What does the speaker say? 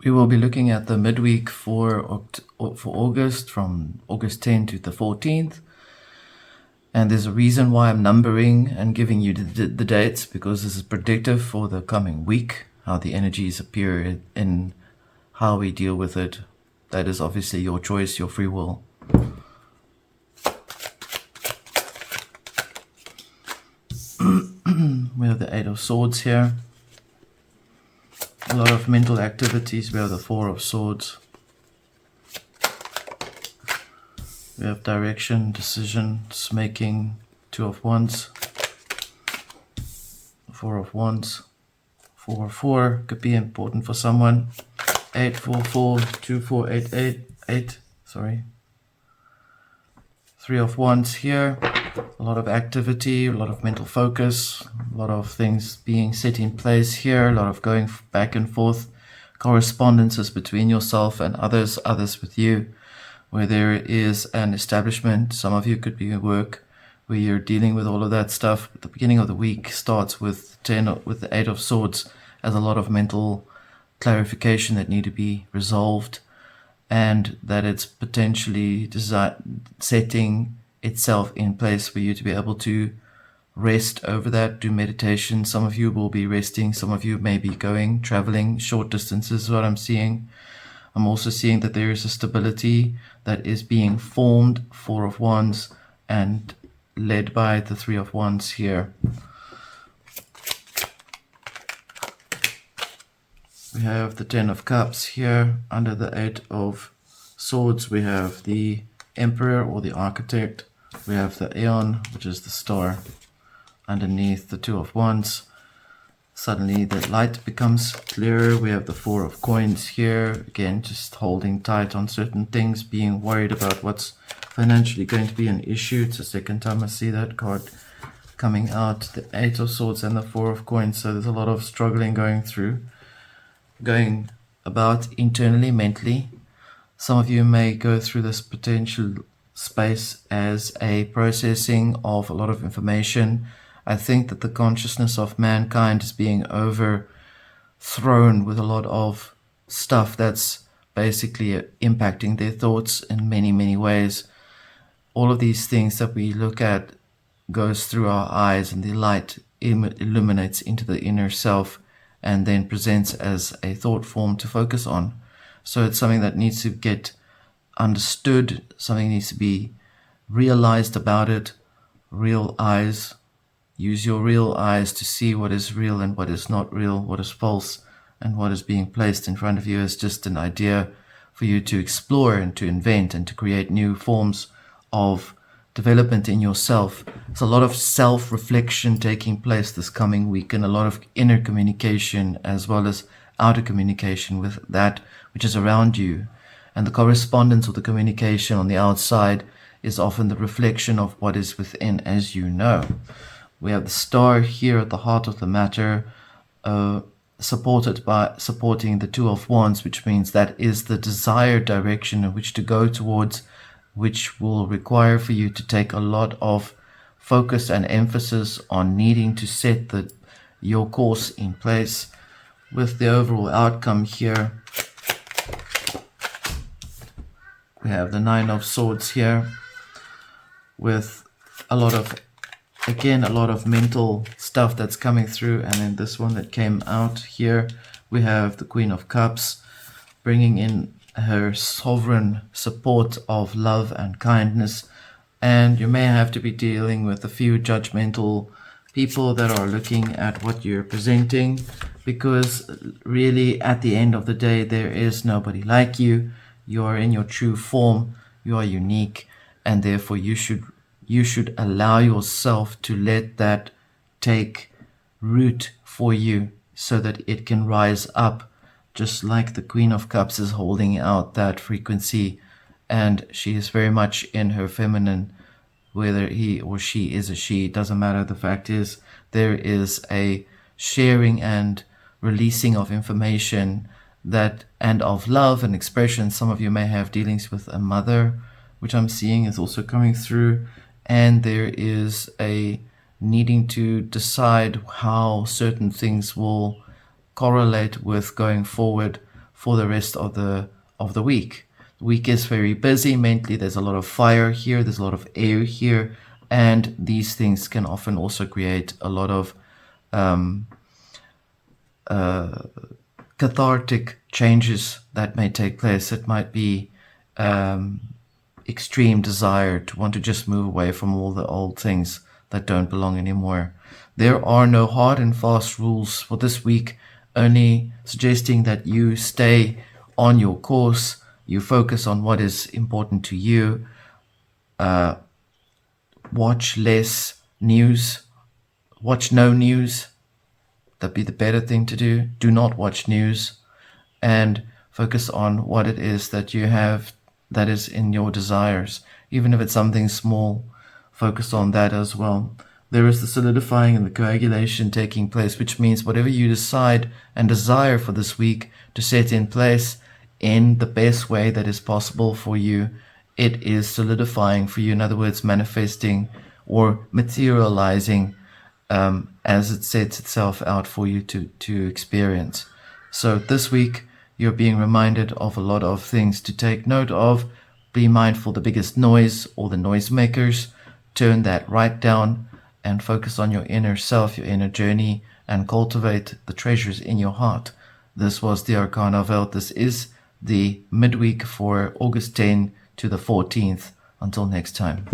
We will be looking at the midweek for August, from August 10th to the 14th. And there's a reason why I'm numbering and giving you the dates, because this is predictive for the coming week, how the energies appear in how we deal with it. That is obviously your choice, your free will. We have the Eight of Swords here. A lot of mental activities. We have the Four of Swords. We have direction, decisions making, Two of Wands, Four of Wands, 4 could be important for someone. 844, 2488, sorry. Three of Wands here. A lot of activity, a lot of mental focus, a lot of things being set in place here, a lot of going back and forth, correspondences between yourself and others with you, where there is an establishment. Some of you could be at work where you're dealing with all of that stuff. But the beginning of the week starts with the Eight of Swords, as a lot of mental clarification that need to be resolved, and that it's potentially setting itself in place for you to be able to rest over that, do meditation. Some of you will be resting, some of you may be traveling short distances is what I'm seeing. I'm also seeing that there is a stability that is being formed, Four of Wands, and led by the Three of Wands here. We have the Ten of Cups here. Under the Eight of Swords, we have the Emperor or the Architect. We have the Aeon, which is the star. Underneath the Two of Wands, suddenly the light becomes clearer. We have the Four of Coins here. Again, just holding tight on certain things, being worried about what's financially going to be an issue. It's the second time I see that card coming out. The Eight of Swords and the Four of Coins. So there's a lot of struggling going about internally, mentally. Some of you may go through this potential space as a processing of a lot of information. I think that the consciousness of mankind is being overthrown with a lot of stuff that's basically impacting their thoughts in many, many ways. All of these things that we look at goes through our eyes, and the light illuminates into the inner self and then presents as a thought form to focus on. So it's something that needs to get understood, something needs to be realized about it. Real eyes. Use your real eyes to see what is real and what is not real, what is false, and what is being placed in front of you as just an idea for you to explore and to invent and to create new forms of development in yourself. There's a lot of self-reflection taking place this coming week, and a lot of inner communication as well as outer communication with that which is around you. And the correspondence of the communication on the outside is often the reflection of what is within, as you know. We have the star here at the heart of the matter, supporting the Two of Wands, which means that is the desired direction in which to go towards, which will require for you to take a lot of focus and emphasis on needing to set your course in place. With the overall outcome here, we have the Nine of Swords here, with a lot of mental stuff that's coming through. And then this one that came out here, we have the Queen of Cups, bringing in her sovereign support of love and kindness. And you may have to be dealing with a few judgmental people that are looking at what you're presenting, because really at the end of the day, there is nobody like you. You are in your true form, you are unique, and therefore you should allow yourself to let that take root for you so that it can rise up, just like the Queen of Cups is holding out that frequency, and she is very much in her feminine. Whether he or she is a she, it doesn't matter. The fact is, there is a sharing and releasing of information and of love and expression. Some of you may have dealings with a mother, which I'm seeing is also coming through, and there is a needing to decide how certain things will correlate with going forward for the rest of the week. The week is very busy mentally. There's a lot of fire here. There's a lot of air here, and these things can often also create a lot of cathartic changes that may take place. It might be extreme desire to want to just move away from all the old things that don't belong anymore. There are no hard and fast rules for this week, only suggesting that you stay on your course, you focus on what is important to you, watch less news, watch no news. That'd be the better thing to do. Do not watch news, and focus on what it is that you have that is in your desires. Even if it's something small, focus on that as well. There is the solidifying and the coagulation taking place, which means whatever you decide and desire for this week to set in place in the best way that is possible for you, it is solidifying for you. In other words, manifesting or materializing as it sets itself out for you to experience. So this week, you're being reminded of a lot of things to take note of. Be mindful the biggest noise or the noisemakers. Turn that right down and focus on your inner self, your inner journey, and cultivate the treasures in your heart. This was the Arcana Veil. This is the midweek for August 10 to the 14th. Until next time.